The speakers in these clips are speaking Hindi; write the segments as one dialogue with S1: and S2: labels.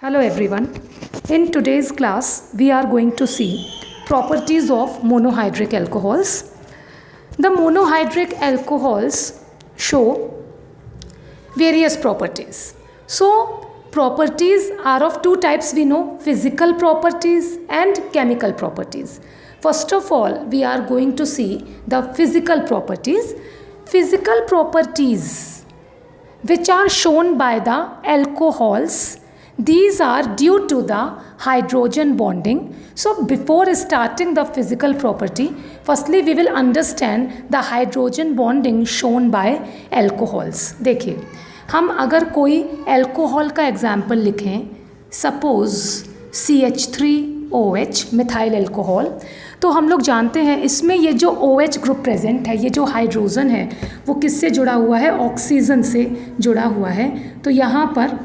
S1: Hello everyone. In today's class, we are going to see properties of monohydric alcohols. The monohydric alcohols show various properties. So, properties are of two types we know, physical properties and chemical properties. First of all, we are going to see the physical properties. Physical properties which are shown by the alcohols, these are due to the hydrogen bonding. So before starting the physical property, firstly we will understand the hydrogen bonding shown by alcohols. देखिए, हम अगर कोई अल्कोहल का एग्जाम्पल लिखें, सपोज CH3OH मिथाइल अल्कोहल, तो हम लोग जानते हैं इसमें ये जो OH ग्रुप प्रेजेंट है, ये जो हाइड्रोजन है वो किससे जुड़ा हुआ है, ऑक्सीजन से जुड़ा हुआ है. तो यहाँ पर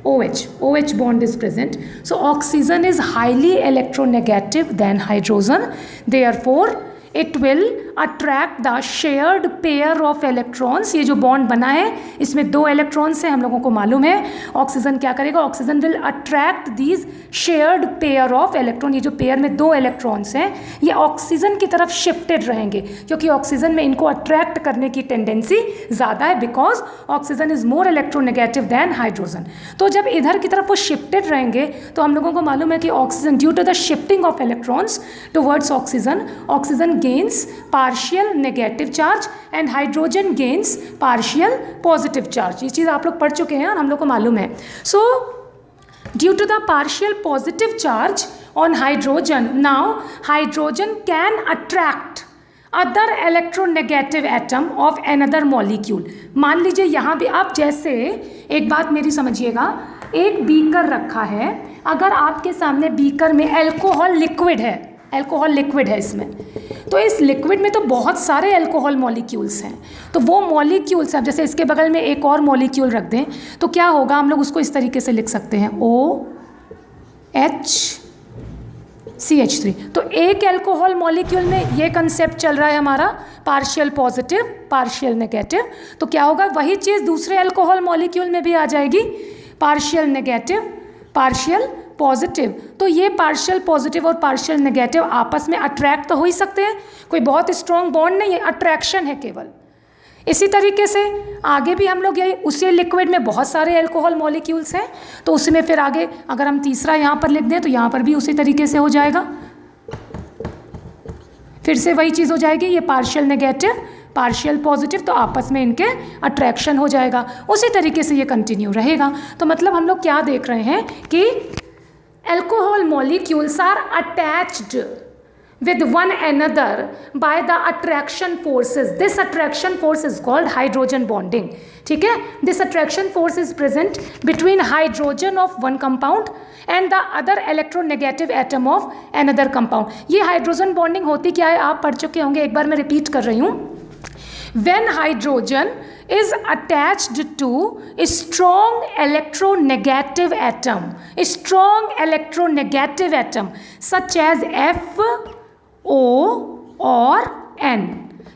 S1: OH bond is present. So oxygen is highly electronegative than hydrogen. Therefore, it will attract the shared pair of electrons. ये जो बॉन्ड बना है इसमें दो इलेक्ट्रॉन्स हैं, हम लोगों को मालूम है. ऑक्सीजन क्या करेगा, oxygen will attract these shared pair of electron. ये जो पेयर में दो इलेक्ट्रॉन्स हैं ये ऑक्सीजन की तरफ शिफ्टेड रहेंगे क्योंकि ऑक्सीजन में इनको अट्रैक्ट करने की टेंडेंसी ज़्यादा है, because oxygen is more electronegative than hydrogen. तो जब इधर की तरफ वो शिफ्टेड रहेंगे तो हम लोगों को मालूम है कि oxygen due to the shifting of electrons towards oxygen gains partial negative charge and hydrogen gains partial positive charge. ये चीज़ आप लोग पढ़ चुके हैं और हम लोग को मालूम है. So due to the partial positive charge on hydrogen, now hydrogen can attract other electronegative atom of another molecule. मान लीजिए यहाँ भी आप, जैसे एक बात मेरी समझिएगा, एक बीकर रखा है, अगर आपके सामने बीकर में अल्कोहल लिक्विड है इसमें, तो इस लिक्विड में तो बहुत सारे अल्कोहल मॉलिक्यूल्स हैं. तो वो मॉलिक्यूल्स, अब जैसे इसके बगल में एक और मॉलिक्यूल रख दें तो क्या होगा, हम लोग उसको इस तरीके से लिख सकते हैं OHCH3. तो एक अल्कोहल मॉलिक्यूल में ये कंसेप्ट चल रहा है हमारा पार्शियल पॉजिटिव पार्शियल नेगेटिव. तो क्या होगा, वही चीज़ दूसरे अल्कोहल मॉलिक्यूल में भी आ जाएगी, पार्शियल नेगेटिव पार्शियल पॉजिटिव. तो ये पार्शियल पॉजिटिव और पार्शियल नेगेटिव आपस में अट्रैक्ट तो हो ही सकते हैं, कोई बहुत स्ट्रॉन्ग बॉन्ड नहीं है, अट्रैक्शन है केवल. इसी तरीके से आगे भी हम लोग, यही उसी लिक्विड में बहुत सारे अल्कोहल मॉलिक्यूल्स हैं, तो उसमें फिर आगे अगर हम तीसरा यहाँ पर लिख दें तो यहाँ पर भी उसी तरीके से हो जाएगा, फिर से वही चीज़ हो जाएगी, ये पार्शियल नेगेटिव पार्शियल पॉजिटिव, तो आपस में इनके अट्रैक्शन हो जाएगा. उसी तरीके से ये कंटिन्यू रहेगा. तो मतलब हम लोग क्या देख रहे हैं कि alcohol molecules are attached with one another by the attraction forces. This attraction force is called hydrogen bonding. ठीक है, this attraction force is present between hydrogen of one compound and the other electronegative atom of another compound. ये हाइड्रोजन बॉन्डिंग होती क्या है आप पढ़ चुके होंगे, एक बार मैं रिपीट कर रही हूँ. When hydrogen is attached to a strong electronegative atom such as F, O or N,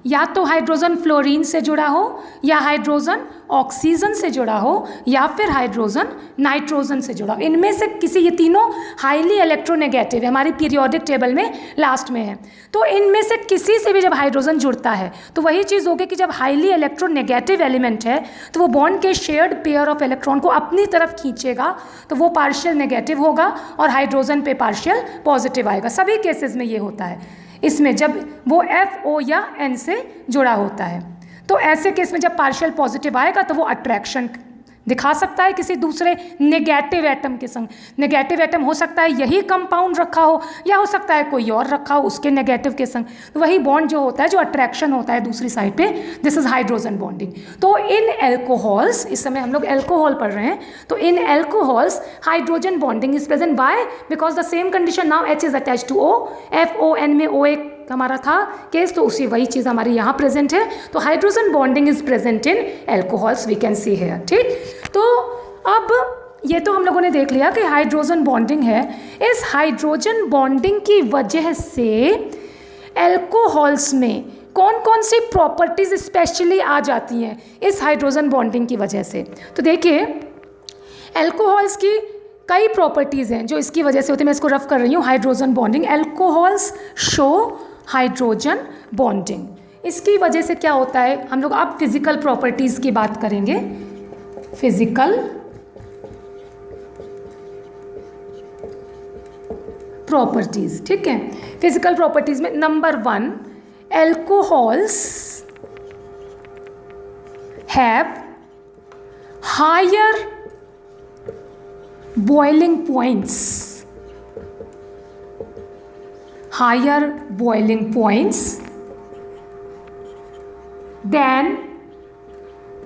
S1: या तो हाइड्रोजन फ्लोरीन से जुड़ा हो, या हाइड्रोजन ऑक्सीजन से जुड़ा हो, या फिर हाइड्रोजन नाइट्रोजन से जुड़ा हो. इनमें से किसी, ये तीनों हाईली इलेक्ट्रोनेगेटिव है, हमारी पीरियोडिक टेबल में लास्ट में है. तो इनमें से किसी से भी जब हाइड्रोजन जुड़ता है तो वही चीज़ होगी कि जब हाईली इलेक्ट्रोनेगेटिव एलिमेंट है तो वो बॉन्ड के शेयर्ड पेयर ऑफ इलेक्ट्रॉन को अपनी तरफ खींचेगा, तो वो पार्शियल नेगेटिव होगा और हाइड्रोजन पे पार्शियल पॉजिटिव आएगा. सभी केसेस में ये होता है, इसमें जब वो F, O या N से जुड़ा होता है. तो ऐसे केस में जब पार्शियल पॉजिटिव आएगा तो वो अट्रैक्शन दिखा सकता है किसी दूसरे नेगेटिव एटम के संग. नेगेटिव एटम हो सकता है यही कंपाउंड रखा हो, या हो सकता है कोई और रखा हो उसके नेगेटिव के संग. तो वही बॉन्ड जो होता है, जो अट्रैक्शन होता है दूसरी साइड पे, दिस इज हाइड्रोजन बॉन्डिंग. तो इन एल्कोहल्स, इस समय हम लोग एल्कोहल पढ़ रहे हैं, तो in alcohols hydrogen bonding is present. By because the same condition, now H is attach to O, FON में O एक हमारा था केस, तो उसी वही चीज़ हमारी यहाँ प्रेजेंट है. तो hydrogen bonding is present in alcohols, we can see here. ठीक, तो अब ये तो हम लोगों ने देख लिया कि हाइड्रोजन बॉन्डिंग है. इस हाइड्रोजन बॉन्डिंग की वजह से एल्कोहल्स में कौन कौन सी प्रॉपर्टीज स्पेशली आ जाती हैं इस हाइड्रोजन बॉन्डिंग की वजह से. तो देखिए, अल्कोहल्स की कई प्रॉपर्टीज़ हैं जो इसकी वजह से होती है। मैं इसको रफ कर रही हूँ। Hydrogen bonding, alcohols show hydrogen bonding. इसकी वजह से क्या होता है, हम लोग अब फिजिकल प्रॉपर्टीज़ की बात करेंगे। फिजिकल प्रॉपर्टीज़, ठीक है। फिजिकल प्रॉपर्टीज़ में number 1, alcohols have higher boiling points, higher boiling points than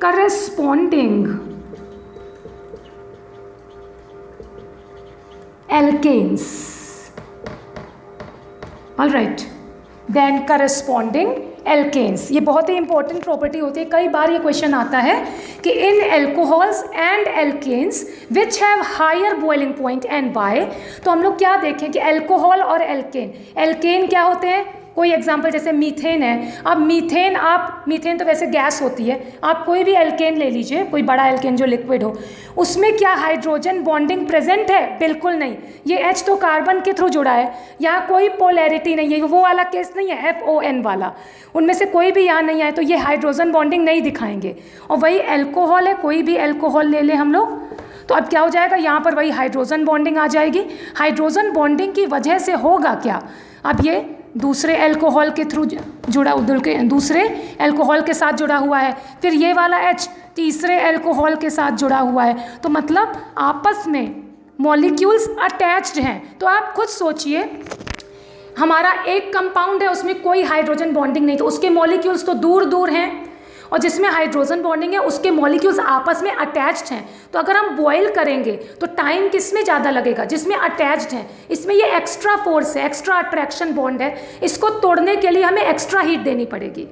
S1: corresponding alkanes. All right, then corresponding alkanes. ये बहुत ही इंपॉर्टेंट प्रॉपर्टी होती है। कई बार ये क्वेश्चन आता है कि in alcohols and alkanes which have higher boiling point and why. तो हम लोग क्या देखें कि एल्कोहल और एल्केन, एल्केन क्या होते हैं, कोई एग्जांपल जैसे मीथेन है। अब मीथेन तो वैसे गैस होती है, आप कोई भी एल्केन ले लीजिए, कोई बड़ा एल्केन जो लिक्विड हो, उसमें क्या हाइड्रोजन बॉन्डिंग प्रेजेंट है? बिल्कुल नहीं। ये H तो कार्बन के थ्रू जुड़ा है, यहाँ कोई पोलैरिटी नहीं है, वो वाला केस नहीं है FON वाला, उनमें से कोई भी यहाँ नहीं आए तो ये हाइड्रोजन बॉन्डिंग नहीं दिखाएंगे। और वही एल्कोहल है, कोई भी एल्कोहल ले लें हम लोग, तो अब क्या हो जाएगा, यहाँ पर वही हाइड्रोजन बॉन्डिंग आ जाएगी। हाइड्रोजन बॉन्डिंग की वजह से होगा क्या, अब ये दूसरे एल्कोहल के थ्रू जुड़ा, दूसरे एल्कोहल के साथ जुड़ा हुआ है, फिर ये वाला H तीसरे एल्कोहल के साथ जुड़ा हुआ है, तो मतलब आपस में मॉलिक्यूल्स अटैच्ड हैं। तो आप खुद सोचिए, हमारा एक कंपाउंड है, उसमें कोई हाइड्रोजन बॉन्डिंग नहीं, तो उसके मॉलिक्यूल्स तो दूर दूर हैं, और जिसमें हाइड्रोजन बॉन्डिंग है उसके मॉलिक्यूल्स आपस में अटैच्ड हैं। तो अगर हम बॉयल करेंगे तो टाइम किस में ज़्यादा लगेगा, जिसमें अटैच्ड हैं। इसमें ये एक्स्ट्रा फोर्स है, एक्स्ट्रा अट्रैक्शन बॉन्ड है, इसको तोड़ने के लिए हमें एक्स्ट्रा हीट देनी पड़ेगी।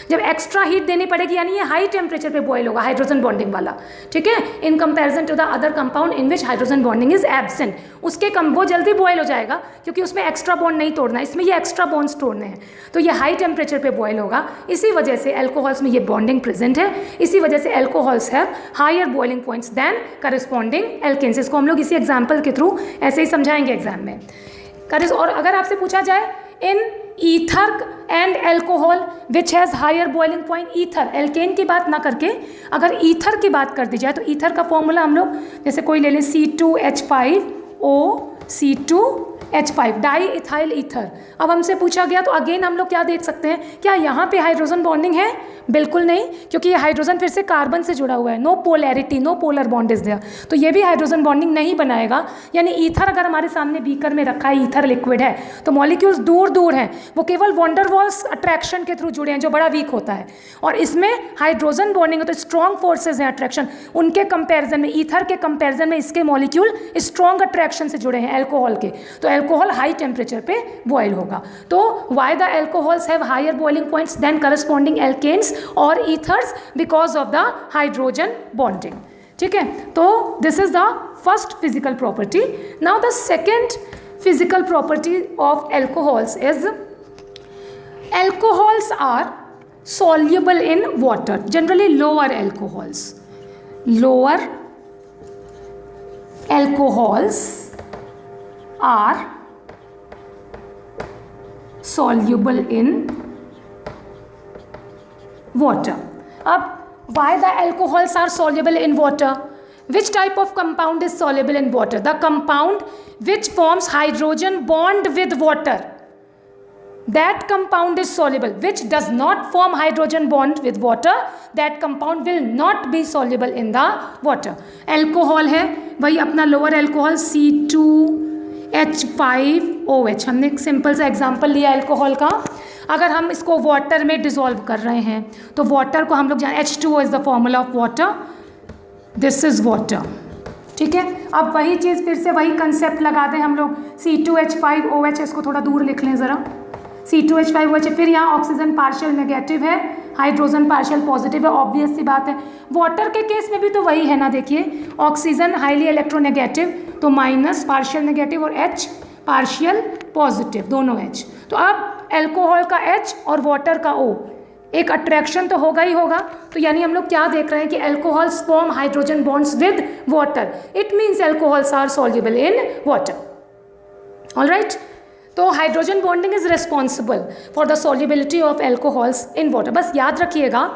S1: जब एक्स्ट्रा हीट देनी पड़ेगी यानी ये हाई टेम्परेचर पे बॉयल होगा, हाइड्रोजन बॉन्डिंग वाला, ठीक है, in comparison to the other compound in which hydrogen bonding is absent. उसके वो जल्दी बॉयल हो जाएगा क्योंकि उसमें एक्स्ट्रा बॉन्ड नहीं तोड़ना, इसमें ये एक्स्ट्रा बॉन्ड्स तोड़ने हैं, तो ये हाई टेम्परेचर पे बॉयल होगा। इसी वजह से एल्कोहल्स में ये बॉन्डिंग प्रेजेंट है, इसी वजह से alcohols have higher boiling points than corresponding alkanes. इसको हम लोग इसी एग्जाम्पल के थ्रू ऐसे ही समझाएंगे एग्जाम में। और अगर आपसे पूछा जाए in ether and alcohol which has higher boiling point, ether alkane की बात ना करके अगर ईथर की बात कर दी जाए तो ईथर का फॉर्मूला हम लोग जैसे कोई ले लें C2H5O, C2H5 di ethyl ether. अब हमसे पूछा गया तो अगेन हम लोग क्या देख सकते हैं, क्या यहाँ पे हाइड्रोजन बॉन्डिंग है? बिल्कुल नहीं, क्योंकि ये हाइड्रोजन फिर से कार्बन से जुड़ा हुआ है, no polarity, no polar bond is there, तो ये भी हाइड्रोजन बॉन्डिंग नहीं बनाएगा। यानी ईथर अगर हमारे सामने बीकर में रखा है, ईथर लिक्विड है, तो मॉलिक्यूल्स दूर दूर हैं, वो केवल वॉन्डरवॉल्स अट्रैक्शन के थ्रू जुड़े हैं जो बड़ा वीक होता है, और इसमें हाइड्रोजन बॉन्डिंग है तो स्ट्रॉन्ग फोर्सेज हैं अट्रैक्शन, उनके कंपेरिजन में, ईथर के कंपेरिजन में इसके मॉलिक्यूल स्ट्रॉन्ग अट्रैक्शन से जुड़े हैं एल्कोहल के, तो एल्कोहल हाई टेम्परेचर पे बॉयल होगा। तो why the alcohols have higher boiling points than corresponding alkanes और ethers, because of the hydrogen bonding. ठीक है, तो this is the first physical property. Now the second physical property of alcohols is alcohols are soluble in water, generally lower alcohols are soluble in water. अब why the alcohols are soluble in water? Which type of compound is soluble in water? The compound which forms hydrogen bond with water, that compound is soluble. Which does not form hydrogen bond with water, that compound will not be soluble in the water. Alcohol है वही अपना लोअर एल्कोहल C2H5OH, हमने एक सिंपल सा एग्जांपल लिया एल्कोहल का। अगर हम इसको वाटर में डिसॉल्व कर रहे हैं तो वाटर को हम लोग जान, H2O is the formula of water, this is water. ठीक है, अब वही चीज़ फिर से वही कंसेप्ट लगा दें हम लोग, C2H5OH, इसको थोड़ा दूर लिख लें ज़रा, C2H5OH, फिर यहाँ ऑक्सीजन पार्शियल नेगेटिव है, हाइड्रोजन पार्शियल पॉजिटिव है, ऑब्वियस सी बात है। वाटर के केस में भी तो वही है ना, देखिए ऑक्सीजन हाईली इलेक्ट्रोनेगेटिव, तो माइनस पार्शियल नेगेटिव और H पार्शियल पॉजिटिव, दोनों H। तो अब एल्कोहल का H और वाटर का O, एक अट्रैक्शन तो होगा ही होगा। तो यानी हम लोग क्या देख रहे हैं कि alcohols form hydrogen bonds with water, it means alcohols are soluble in water. Alright, तो hydrogen bonding is responsible for the solubility of alcohols in water. बस याद रखिएगा,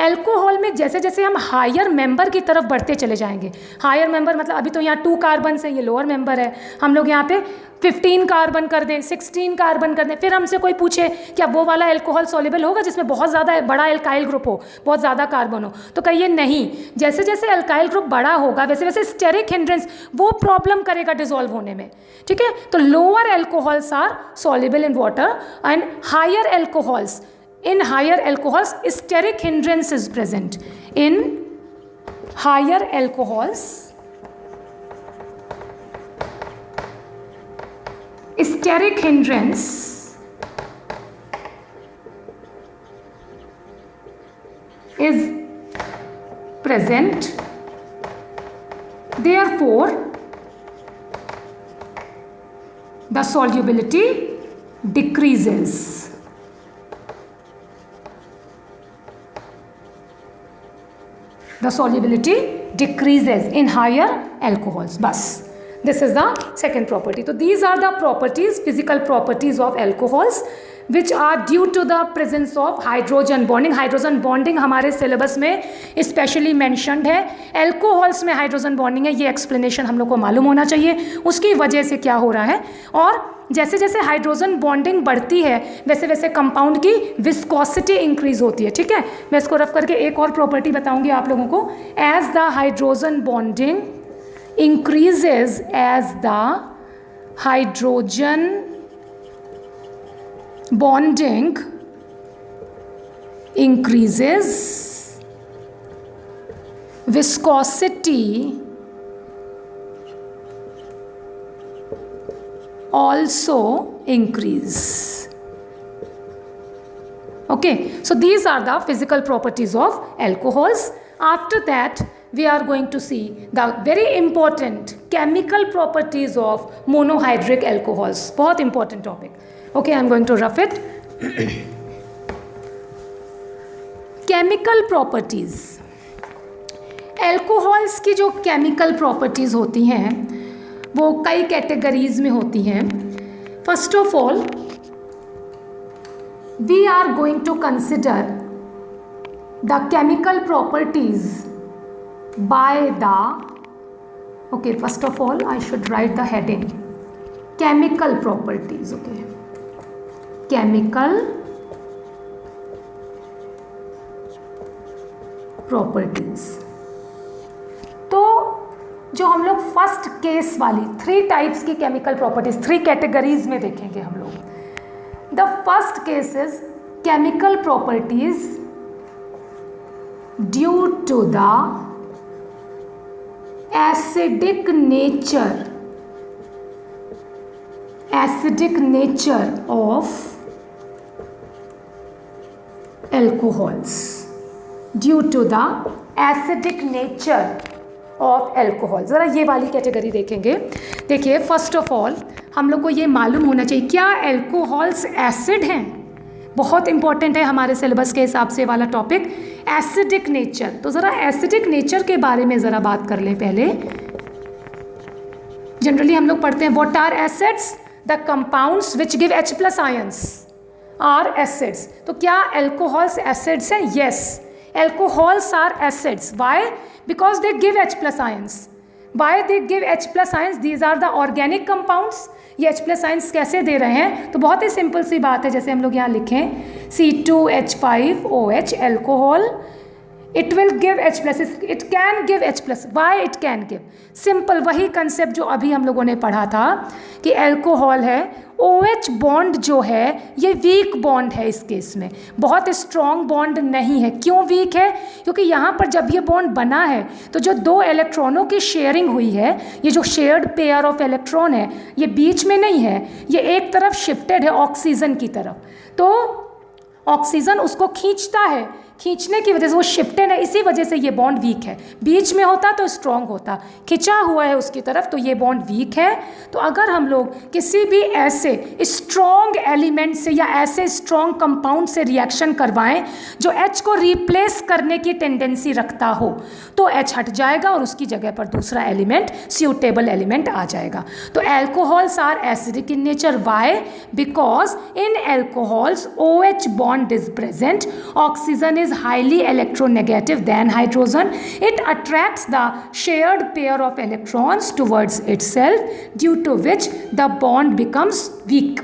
S1: अल्कोहल में जैसे जैसे हम हायर मेंबर की तरफ बढ़ते चले जाएंगे, हायर मेंबर मतलब अभी तो यहाँ 2 कार्बन है, ये लोअर मेंबर है, हम लोग यहाँ पे 15 कार्बन कर दें, 16 कार्बन कर दें, फिर हमसे कोई पूछे क्या वो वाला अल्कोहल सॉल्युबल होगा जिसमें बहुत ज़्यादा बड़ा अल्काइल ग्रुप हो, बहुत ज़्यादा कार्बन हो? तो कहिए नहीं, जैसे जैसे अल्काइल ग्रुप बड़ा होगा वैसे वैसे स्टेरिक हिंड्रेंस वो प्रॉब्लम करेगा डिसॉल्व होने में, ठीक है। तो lower alcohols are soluble in water and higher alcohols, in higher alcohols steric hindrance is present. In higher alcohols steric hindrance is present, therefore the solubility decreases. The solubility decreases in higher alcohols. बस, this is the second property. तो these are the properties, physical properties of alcohols which are due to the presence of hydrogen bonding. Hydrogen bonding हमारे सिलेबस में स्पेशली मैंशनड है, एल्कोहल्स में हाइड्रोजन बॉन्डिंग है, ये एक्सप्लेनेशन हम लोग को मालूम होना चाहिए उसकी वजह से क्या हो रहा है। और जैसे जैसे हाइड्रोजन बॉन्डिंग बढ़ती है वैसे वैसे कंपाउंड की विस्कोसिटी इंक्रीज होती है, ठीक है। मैं इसको रफ करके एक और प्रॉपर्टी बताऊंगी आप लोगों को। As the hydrogen bonding increases, as the hydrogen bonding increases, viscosity also increase. Okay, so these are the physical properties of alcohols. After that we are going to see the very important chemical properties of monohydric alcohols. बहुत important topic. Okay, I'm going to rough it. Chemical properties. Alcohols की जो केमिकल प्रॉपर्टीज़ होती हैं वो कई कैटेगरीज में होती हैं। First of all we are going to consider the chemical properties by the, okay, first of all I should write the heading chemical properties. Okay, chemical properties. तो जो हम लोग फर्स्ट केस वाली 3 टाइप्स की केमिकल प्रॉपर्टीज 3 कैटेगरीज में देखेंगे हम लोग। The first case is chemical properties due to the acidic nature of alcohols, due to the acidic nature of alcohol। ज़रा ये वाली कैटेगरी देखेंगे। देखिए, फर्स्ट ऑफ ऑल हम लोग को ये मालूम होना चाहिए क्या अल्कोहल्स एसिड हैं। बहुत इंपॉर्टेंट है हमारे सिलेबस के हिसाब से वाला टॉपिक, एसिडिक नेचर। तो ज़रा एसिडिक नेचर के बारे में ज़रा बात कर लें पहले। जनरली हम लोग पढ़ते हैं what are acids, the compounds which give H+ ions are acids. तो क्या अल्कोहल्स एसिड्स हैं? Yes, alcohols are acids. Why? Because they give H+ ions. Why they give H+ ions? These are the organic compounds. ये H+ आयंस कैसे दे रहे हैं? तो बहुत ही सिंपल सी बात है, जैसे हम लोग यहाँ लिखें C2H5OH alcohol, it will give H+, it can give H+। Why it can give? Simple वही कंसेप्ट जो अभी हम लोगों ने पढ़ा था कि अल्कोहल है, OH बॉन्ड जो है ये वीक बॉन्ड है, इस केस में बहुत स्ट्रॉन्ग बॉन्ड नहीं है। क्यों वीक है? क्योंकि यहाँ पर जब ये बॉन्ड बना है तो जो 2 इलेक्ट्रॉनों की शेयरिंग हुई है, ये जो शेयर्ड पेयर ऑफ इलेक्ट्रॉन है ये बीच में नहीं है, ये एक तरफ शिफ्टेड है ऑक्सीजन की तरफ। तो ऑक्सीजन उसको खींचता है, खींचने की वजह से वो शिफ्टेड है, इसी वजह से ये बॉन्ड वीक है। बीच में होता तो स्ट्रॉन्ग होता, खिंचा हुआ है उसकी तरफ, तो ये बॉन्ड वीक है। तो अगर हम लोग किसी भी ऐसे स्ट्रॉन्ग एलिमेंट से या ऐसे स्ट्रॉन्ग कंपाउंड से रिएक्शन करवाएं जो H को रिप्लेस करने की टेंडेंसी रखता हो, तो H हट जाएगा और उसकी जगह पर दूसरा एलिमेंट, सूटेबल एलिमेंट आ जाएगा। तो alcohols are acidic in nature. Why? Because in alcohols OH bond is present. Oxygen is highly electronegative than hydrogen. It attracts the shared pair of electrons towards itself, due to which the bond becomes weak.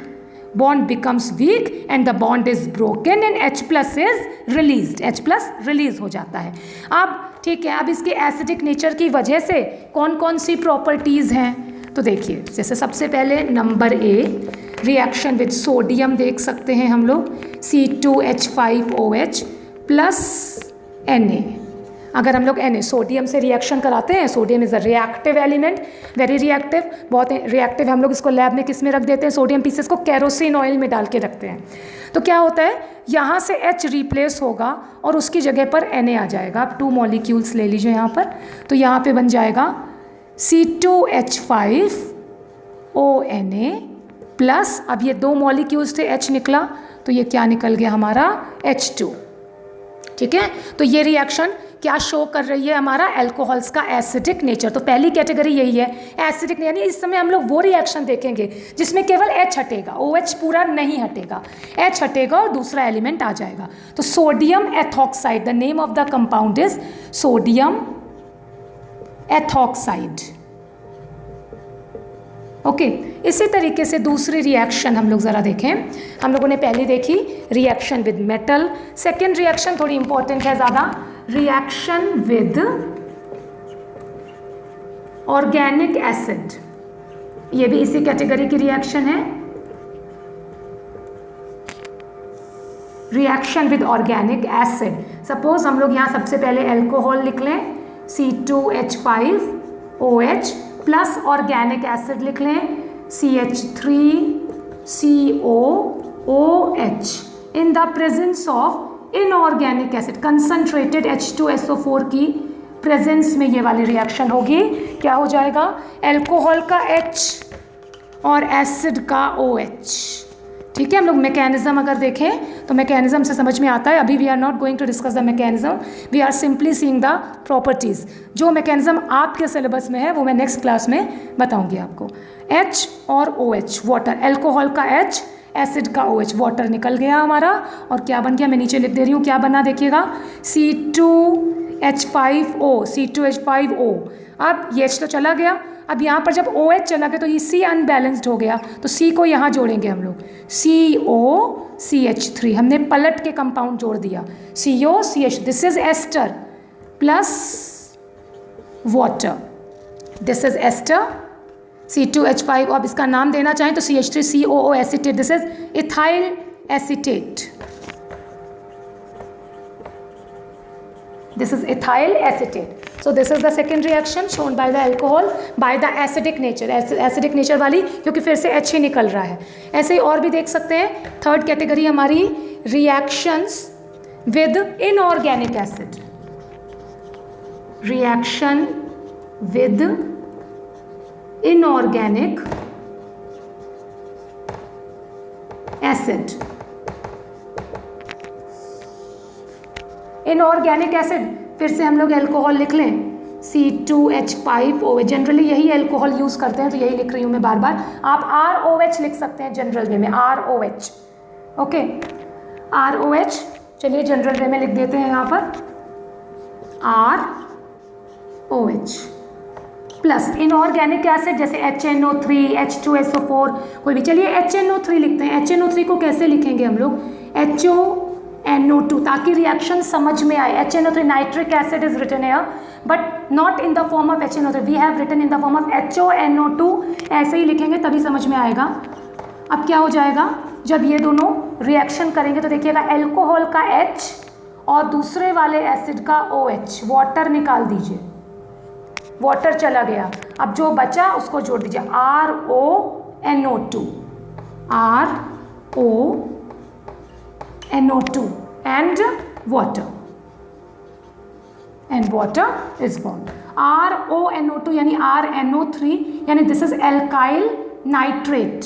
S1: Bond becomes weak and the bond is broken and H plus is released. H plus release हो जाता है। अब ठीक है, अब इसके एसिडिक नेचर की वजह से कौन कौन सी प्रॉपर्टीज़ हैं, तो देखिए, जैसे सबसे पहले number A, reaction with sodium देख सकते हैं हम लोग, C2H5OH प्लस Na। अगर हम लोग Na सोडियम से रिएक्शन कराते हैं, sodium is a reactive element, very reactive, बहुत रिएक्टिव। हम लोग इसको लैब में किस में रख देते हैं, सोडियम पीसेस को केरोसिन ऑयल में डाल के रखते हैं। तो क्या होता है, यहाँ से H रिप्लेस होगा और उसकी जगह पर Na आ जाएगा। आप 2 मॉलिक्यूल्स ले लीजिए यहाँ पर, तो यहाँ पे बन जाएगा C2H5ONa प्लस, अब ये 2 मॉलिक्यूल्स थे, H निकला, तो ये क्या निकल गया हमारा, H2। ठीक है, तो ये रिएक्शन क्या शो कर रही है, हमारा एल्कोहल्स का एसिडिक नेचर। तो पहली कैटेगरी यही है, एसिडिक, यानी इस समय हम लोग वो रिएक्शन देखेंगे जिसमें केवल H हटेगा, OH पूरा नहीं हटेगा, H हटेगा और दूसरा एलिमेंट आ जाएगा। तो sodium ethoxide, the name of the compound is sodium ethoxide. Okay, इसी तरीके से दूसरी रिएक्शन हम लोग ज़रा देखें। हम लोगों ने पहली देखी reaction with metal, second reaction थोड़ी इंपॉर्टेंट है ज़्यादा, रिएक्शन विद ऑर्गेनिक एसिड। ये भी इसी कैटेगरी की रिएक्शन है, reaction with organic acid. Suppose हम लोग यहाँ सबसे पहले एल्कोहल लिख लें, C2H5OH प्लस ऑर्गेनिक एसिड लिख लें, CH3COOH in the presence of inorganic acid, concentrated H2SO4 की प्रेजेंस में ये वाली रिएक्शन होगी। क्या हो जाएगा, एल्कोहल का H और एसिड का OH। ठीक है, हम लोग मैकेनिज्म अगर देखें तो मैकेनिज्म से समझ में आता है। अभी we are not going to discuss the mechanism, we are simply seeing the properties. जो मैकेनिज्म आपके सिलेबस में है वो मैं नेक्स्ट क्लास में बताऊंगी आपको। H और OH, वाटर, एल्कोहल का H, एसिड का OH, वाटर निकल गया हमारा, और क्या बन गया, मैं नीचे लिख दे रही हूँ, क्या बना देखिएगा, C2H5O, C2H5O। अब ये H तो चला गया, अब यहाँ पर जब OH चला गया तो ये C अनबैलेंस्ड हो गया, तो C को यहाँ जोड़ेंगे हम लोग, COCH3, हमने पलट के कंपाउंड जोड़ दिया, COCH, this is ester plus water, this is ester, C2H5, अब इसका नाम देना चाहें तो CH3COO acetate, this is ethyl acetate, this is ethyl acetate. So this is the second reaction shown by the alcohol by the acidic nature, acidic nature वाली, क्योंकि फिर से H ही निकल रहा है। ऐसे ही और भी देख सकते हैं। थर्ड कैटेगरी हमारी reactions with inorganic acid, reaction with inorganic acid। Inorganic acid, फिर से हम लोग एल्कोहल लिख लें, C2H5OH, जनरली यही एल्कोहल यूज़ करते हैं तो यही लिख रही हूँ मैं बार बार। आप ROH लिख सकते हैं जनरल वे में, ROH, ओके, ROH। चलिए जनरल वे में लिख देते हैं यहाँ पर ROH प्लस इनऑर्गेनिक एसिड जैसे HNO3, H2SO4, कोई भी। चलिए HNO3 लिखते हैं। HNO3 को कैसे लिखेंगे हम लोग, HONO2, ताकि रिएक्शन समझ में आए। HNO3, nitric acid is written here but not in the form of HNO3, we have written in the form of HONO2, ऐसे ही लिखेंगे तभी समझ में आएगा। अब क्या हो जाएगा, जब ये दोनों रिएक्शन करेंगे तो देखिएगा एल्कोहल का H और दूसरे वाले एसिड का OH, वाटर निकाल दीजिए, वाटर चला गया, अब जो बचा उसको जोड़ दीजिए, RONO2, RONO2 and water. and water is formed. RONO2 यानी RNO3 यानी this is alkyl nitrate.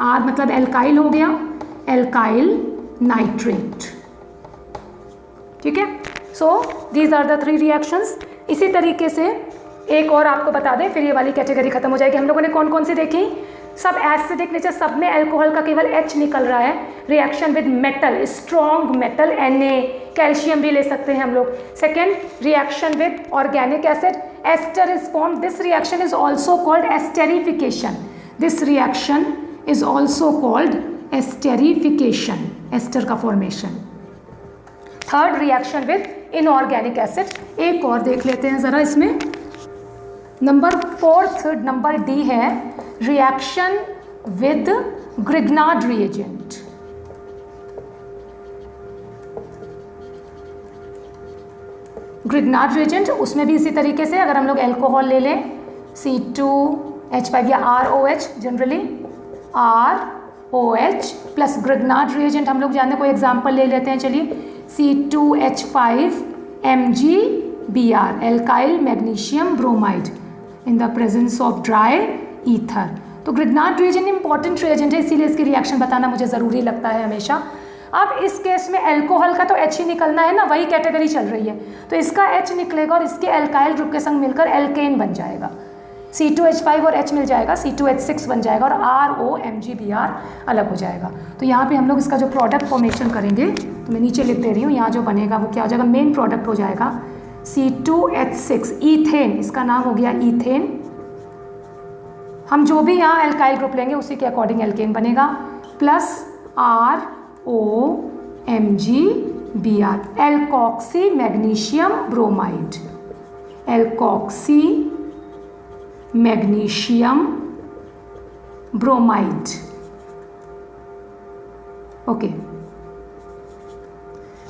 S1: R मतलब एल्काइल हो गया, एल्काइल नाइट्रेट. ठीक है. So these are the 3 reactions. इसी तरीके से एक और आपको बता दें, फिर ये वाली कैटेगरी खत्म हो जाएगी. हम लोगों ने कौन कौन सी देखी? सब एसिडिक नेचर, सब में अल्कोहल का केवल H निकल रहा है. Reaction with metal, strong metal Na, calcium भी ले सकते हैं हम लोग. Second, reaction with organic acid, ester is form. This reaction is also called esterification. This reaction is also called esterification, ester का formation. Third, reaction with inorganic acid. एक और देख लेते हैं ज़रा इसमें. नंबर 4, नंबर D है reaction with Grignard reagent. Grignard reagent, उसमें भी इसी तरीके से अगर हम लोग अल्कोहल ले लें C2H5 या ROH, generally ROH plus Grignard reagent हम लोग जानते, कोई एग्जांपल ले लेते हैं. चलिए, C2H5 MgBr, alkyl magnesium bromide in the presence of dry ether. तो ग्रिग्नार्ड रिएजेंट इंपॉर्टेंट रिएजेंट है, इसीलिए इसकी रिएक्शन बताना मुझे ज़रूरी लगता है हमेशा. अब इस केस में अल्कोहल का तो H ही निकलना है ना, वही कैटेगरी चल रही है, तो इसका H निकलेगा और इसके एल्काइल ग्रुप के संग मिलकर एल्केन बन जाएगा. C2H5 और H मिल जाएगा, C2H6 बन जाएगा और ROMgBr अलग हो जाएगा. तो यहाँ पे हम लोग इसका जो प्रोडक्ट फॉर्मेशन करेंगे, तो मैं नीचे लिख दे रही हूँ, यहाँ जो बनेगा वो क्या हो जाएगा, मेन प्रोडक्ट हो जाएगा C2H6, ईथेन. इसका नाम हो गया ईथेन. हम जो भी यहाँ एल्काइल ग्रुप लेंगे उसी के अकॉर्डिंग एल्केन बनेगा, plus ROMgBr, alkoxy magnesium bromide, alkoxy magnesium bromide. Okay,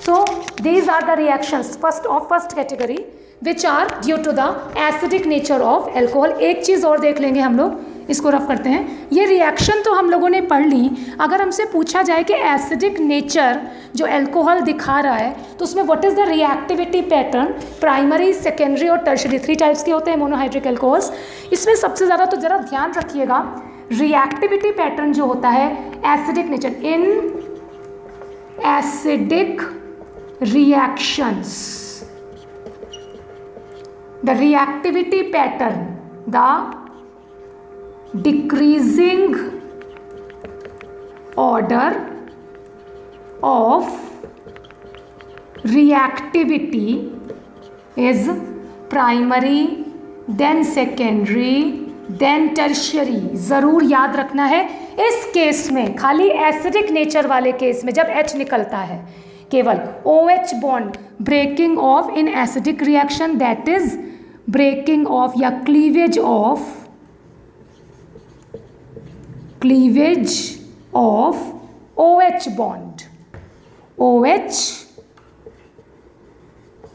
S1: so these are the reactions first category which are due to the acidic nature of alcohol. एक चीज़ और देख लेंगे हम लोग, इसको रफ करते हैं. ये रिएक्शन तो हम लोगों ने पढ़ ली. अगर हमसे पूछा जाए कि एसिडिक नेचर जो अल्कोहल दिखा रहा है, तो उसमें what is the reactivity pattern, primary, secondary और टर्शरी, 3 टाइप्स के होते हैं मोनोहाइड्रिक अल्कोहल्स. इसमें सबसे ज़्यादा तो ज़रा ध्यान रखिएगा, रिएक्टिविटी पैटर्न जो होता है acidic nature, in acidic reactions, the reactivity pattern, the decreasing order of reactivity is primary, then secondary, then tertiary. ज़रूर याद रखना है इस केस में, खाली एसिडिक नेचर वाले केस में जब H निकलता है, केवल OH bond breaking of in acidic reaction, that is breaking of या cleavage of OH bond, OH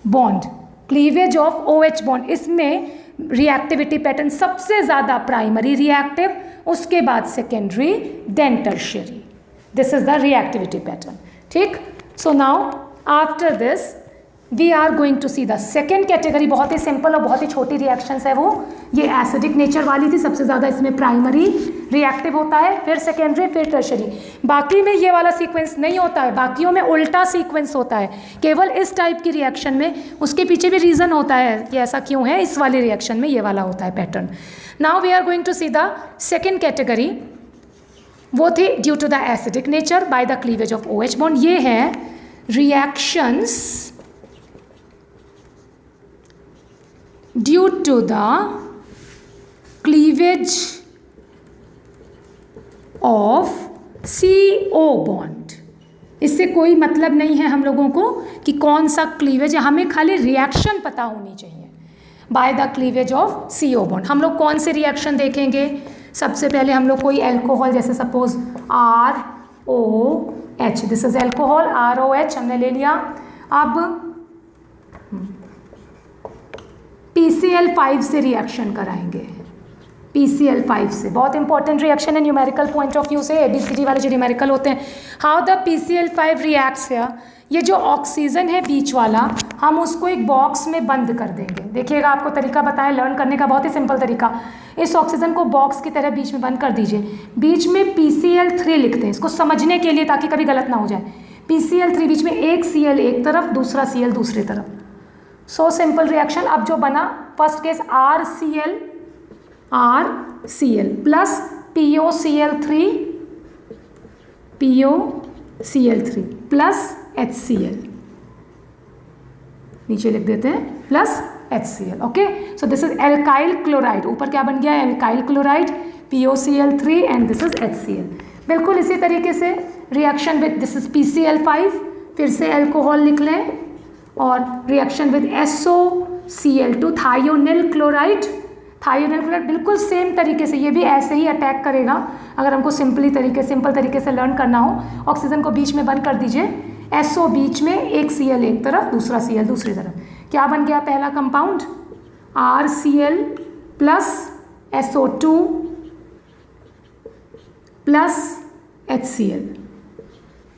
S1: bond, cleavage of OH bond. इसमें रिएक्टिविटी पैटर्न सबसे ज़्यादा प्राइमरी रिएक्टिव, उसके बाद secondary, then tertiary. This is the reactivity pattern. ठीक. So now after this we are going to see the second category. बहुत ही सिंपल और बहुत ही छोटी रिएक्शंस है वो. ये एसिडिक नेचर वाली थी, सबसे ज़्यादा इसमें प्राइमरी रिएक्टिव होता है, फिर सेकेंडरी, फिर टर्शरी. बाकी में ये वाला सीक्वेंस नहीं होता है, बाकियों में उल्टा सीक्वेंस होता है. केवल इस टाइप की रिएक्शन में, उसके पीछे भी रीज़न होता है कि ऐसा क्यों है, इस वाली रिएक्शन में ये वाला होता है pattern. Now we are going to see the second category. वो थी due to the acidic nature by the cleavage of OH bond. ये है reactions due to the cleavage of CO bond. इससे कोई मतलब नहीं है हम लोगों को कि कौन सा क्लीवेज है, हमें खाली रिएक्शन पता होनी चाहिए. Bye the cleavage of CO bond हम लोग कौन से रिएक्शन देखेंगे? सबसे पहले हम लोग कोई अल्कोहल, जैसे suppose ROH, this is alcohol, ROH हमने ले लिया. अब PCl5 से रिएक्शन कराएंगे. PCl5 से। बहुत इंपॉर्टेंट रिएक्शन है न्यूमेरिकल पॉइंट ऑफ व्यू से, ABCD वाले जो न्यूमेरिकल होते हैं। हाउ द PCl5 रिएक्ट्स है, ये जो ऑक्सीजन है बीच वाला, हम उसको एक बॉक्स में बंद कर देंगे। देखिएगा, आपको तरीका बताएं लर्न करने का, बहुत ही सिंपल तरीका। इस ऑक्सीजन को बॉक्स की तरह बीच में बंद कर दीजिए, बीच में PCl3 लिखते हैं इसको समझने के लिए, ताकि कभी गलत ना हो जाए। PCl3 बीच में एक Cl एक तरफ, दूसरा Cl दूसरी तरफ। So simple reaction. अब जो बना first case RCl plus POCl3 plus HCl, नीचे लिख देते हैं plus HCl। Okay, so this is alkyl chloride, ऊपर क्या बन गया alkyl chloride, POCl3 and this is HCl। बिल्कुल इसी तरीके से reaction with this is PCl5, फिर से एल्कोहल लिख लें, और reaction with SOCl2 thionyl chloride, बिल्कुल सेम तरीके से ये भी ऐसे ही अटैक करेगा। अगर हमको सिंपल तरीके से लर्न करना हो, ऑक्सीजन को बीच में बंद कर दीजिए, SO बीच में, एक Cl एक तरफ, दूसरा Cl दूसरी तरफ। क्या बन गया पहला compound RCl plus SO2 plus HCl।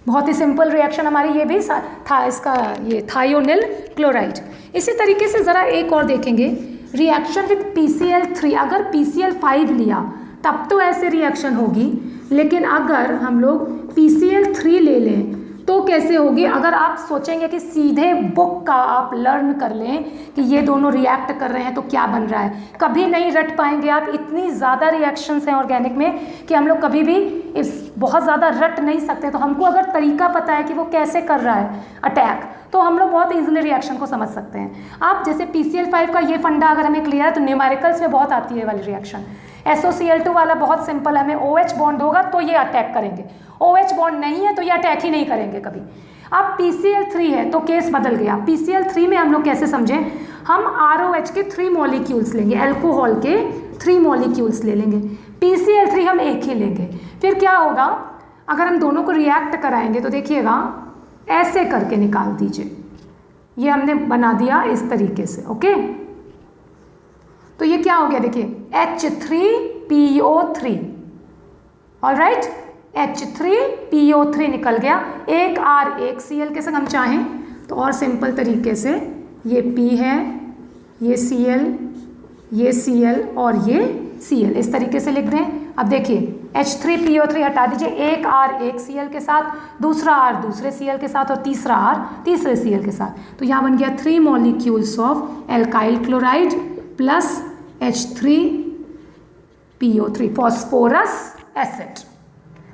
S1: बहुत ही सिंपल रिएक्शन हमारी ये भी था, इसका ये थायोनिल क्लोराइड। इसी तरीके से ज़रा एक और देखेंगे, रिएक्शन विद PCl3। अगर PCl5 लिया तब तो ऐसे रिएक्शन होगी, लेकिन अगर हम लोग PCl3 ले लें तो कैसे होगी। अगर आप सोचेंगे कि सीधे बुक का आप लर्न कर लें कि ये दोनों रिएक्ट कर रहे हैं तो क्या बन रहा है, कभी नहीं रट पाएंगे आप। इतनी ज़्यादा रिएक्शंस हैं ऑर्गेनिक में कि हम लोग कभी भी बहुत ज़्यादा रट नहीं सकते। तो हमको अगर तरीका पता है कि वो कैसे कर रहा है अटैक, तो हम लोग बहुत ईजिली रिएक्शन को समझ सकते हैं। आप जैसे PCl5 का ये फंडा अगर हमें क्लियर है, तो न्यूमेरिकल्स में बहुत आती है वाली रिएक्शन। SOCl2 वाला बहुत सिंपल है, हमें OH बॉन्ड होगा तो ये अटैक करेंगे, OH बॉन्ड नहीं है तो ये अटैक ही नहीं करेंगे कभी। अब PCl3 है तो केस बदल गया। PCl3 में हम लोग कैसे समझें, हम ROH के 3 मॉलिक्यूल्स लेंगे, अल्कोहल के 3 मॉलिक्यूल्स ले लेंगे, PCl3 हम एक ही लेंगे। फिर क्या होगा, अगर हम दोनों को रिएक्ट कराएंगे तो देखिएगा ऐसे करके निकाल दीजिए, ये हमने बना दिया इस तरीके से। ओके, तो ये क्या हो गया, देखिए H3PO3, ऑलराइट, H3PO3 निकल गया। एक R एक Cl के संग हम चाहें तो और सिंपल तरीके से ये P है, ये Cl, ये Cl और ये Cl, इस तरीके से लिख दें। अब देखिए H3PO3 हटा दीजिए, एक R एक Cl के साथ, दूसरा R दूसरे Cl के साथ और तीसरा R तीसरे Cl के साथ। तो यहाँ बन गया 3 molecules of alkyl chloride plus H3PO3 phosphorus acid.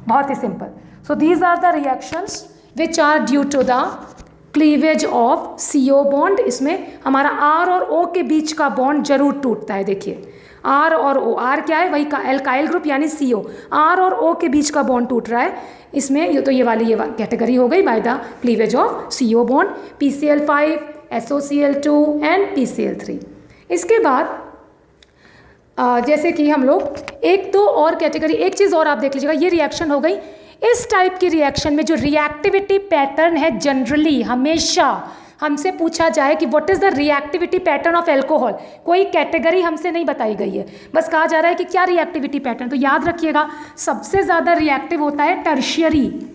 S1: बहुत ही simple. So these are the reactions which are due to the cleavage of CO bond. इसमें हमारा R और O के बीच का बॉन्ड जरूर टूटता है। देखिए R और O, R क्या है, वही का एल्काइल ग्रुप यानी CO, R और O के बीच का बॉन्ड टूट रहा है इसमें। ये तो ये कैटेगरी हो गई bye the cleavage of CO bond, PCl5, SOCl2 and PCl3। इसके बाद जैसे कि हम लोग एक दो और कैटेगरी, एक चीज़ और आप देख लीजिएगा, ये रिएक्शन हो गई। इस टाइप की रिएक्शन में जो रिएक्टिविटी पैटर्न है, जनरली हमेशा हमसे पूछा जाए कि what is the reactivity pattern of alcohol, कोई कैटेगरी हमसे नहीं बताई गई है, बस कहा जा रहा है कि क्या रिएक्टिविटी पैटर्न। तो याद रखिएगा, सबसे ज़्यादा रिएक्टिव होता है टर्शियरी।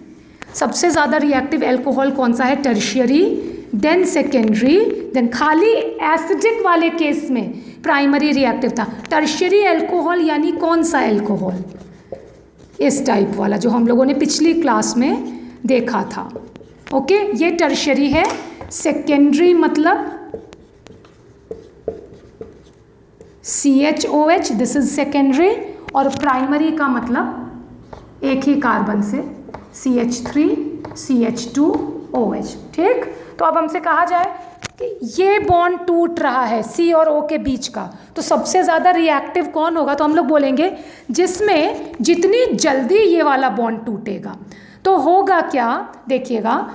S1: सबसे ज़्यादा रिएक्टिव एल्कोहल कौन सा है, टर्शियरी, देन सेकेंडरी, देन खाली एसिडिक वाले केस में प्राइमरी रिएक्टिव था। टर्शियरी एल्कोहल यानी कौन सा एल्कोहल, इस टाइप वाला जो हम लोगों ने पिछली क्लास में देखा था। ओके, ये टर्शियरी है। सेकेंडरी मतलब CHOH, दिस इज सेकेंडरी, और प्राइमरी का मतलब एक ही कार्बन से CH3 CH2OH। ठीक, तो अब हमसे कहा जाए कि ये बॉन्ड टूट रहा है C और O के बीच का, तो सबसे ज़्यादा रिएक्टिव कौन होगा, तो हम लोग बोलेंगे जिसमें जितनी जल्दी ये वाला बॉन्ड टूटेगा। तो होगा क्या, देखिएगा,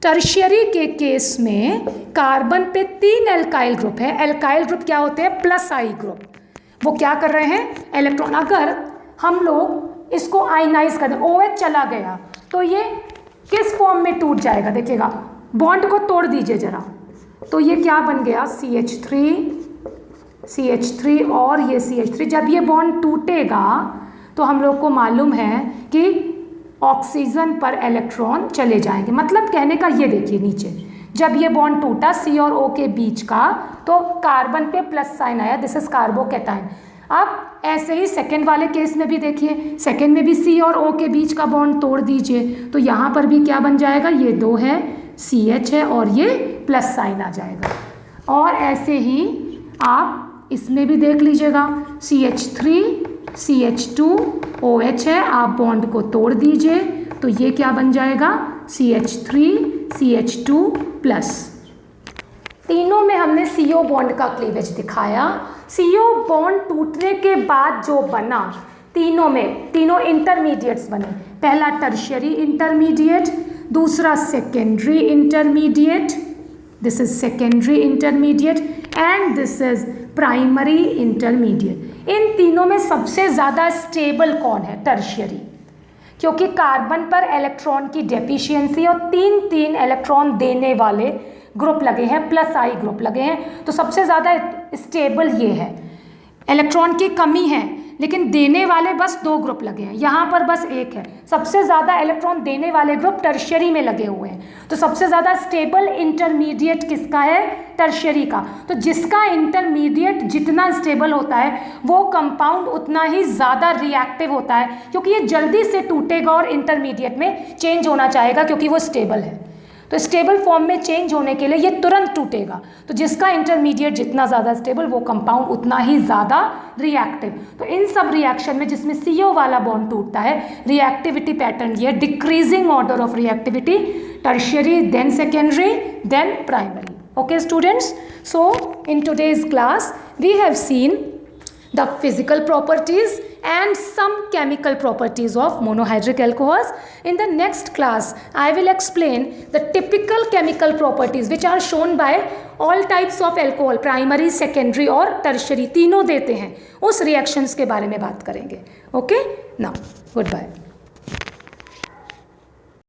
S1: टर्शियरी के केस में कार्बन पे 3 एल्काइल ग्रुप है। एल्काइल ग्रुप क्या होते हैं, प्लस आई ग्रुप, वो क्या कर रहे हैं, इलेक्ट्रॉन। अगर हम लोग इसको आयनाइज कर दें, OH चला गया, तो ये किस फॉर्म में टूट जाएगा, देखिएगा, बॉन्ड को तोड़ दीजिए जरा, तो ये क्या बन गया, CH3 CH3 और ये CH3, जब ये बॉन्ड टूटेगा तो हम लोग को मालूम है कि ऑक्सीजन पर इलेक्ट्रॉन चले जाएंगे। मतलब कहने का ये देखिए नीचे, जब ये बॉन्ड टूटा C और O के बीच का तो कार्बन पे प्लस साइन आया, दिस इज कार्बोकैटायन। अब ऐसे ही सेकेंड वाले केस में भी देखिए, सेकेंड में भी C और O के बीच का बॉन्ड तोड़ दीजिए तो यहाँ पर भी क्या बन जाएगा, ये 2 है, CH है और ये प्लस साइन आ जाएगा। और ऐसे ही आप इसमें भी देख लीजिएगा, CH3 CH2 OH है, आप बॉन्ड को तोड़ दीजिए तो ये क्या बन जाएगा, CH3 CH2 प्लस। तीनों में हमने CO बॉन्ड का क्लीवेज दिखाया। CO बॉन्ड टूटने के बाद जो बना, तीनों में तीनों इंटरमीडिएट्स बने। पहला टर्शियरी इंटरमीडिएट, दूसरा secondary intermediate, this is secondary intermediate and this is primary intermediate. इन तीनों में सबसे ज़्यादा स्टेबल कौन है, टर्शियरी, क्योंकि कार्बन पर इलेक्ट्रॉन की डेफिशिएंसी और 3 इलेक्ट्रॉन देने वाले ग्रुप लगे हैं, प्लस आई ग्रुप लगे हैं, तो सबसे ज़्यादा स्टेबल ये है। इलेक्ट्रॉन की कमी है लेकिन देने वाले बस 2 ग्रुप लगे हैं, यहाँ पर बस 1 है। सबसे ज़्यादा इलेक्ट्रॉन देने वाले ग्रुप टर्शियरी में लगे हुए हैं, तो सबसे ज़्यादा स्टेबल इंटरमीडिएट किसका है, टर्शियरी का। तो जिसका इंटरमीडिएट जितना स्टेबल होता है वो कंपाउंड उतना ही ज़्यादा रिएक्टिव होता है, क्योंकि ये जल्दी से टूटेगा और इंटरमीडिएट में चेंज होना चाहेगा क्योंकि वो स्टेबल है। तो स्टेबल फॉर्म में चेंज होने के लिए ये तुरंत टूटेगा, तो जिसका इंटरमीडिएट जितना ज़्यादा स्टेबल वो कंपाउंड उतना ही ज़्यादा रिएक्टिव। तो इन सब रिएक्शन में जिसमें CO वाला बॉन्ड टूटता है, रिएक्टिविटी पैटर्न ये decreasing order of reactivity, tertiary then secondary then primary. Okay students, so in today's class we have seen the physical properties and some chemical properties of monohydric alcohols. In the next class I will explain the typical chemical properties which are shown by all types of alcohol, primary, secondary और tertiary, तीनों देते हैं, उस reactions के बारे में बात करेंगे। Okay, now goodbye.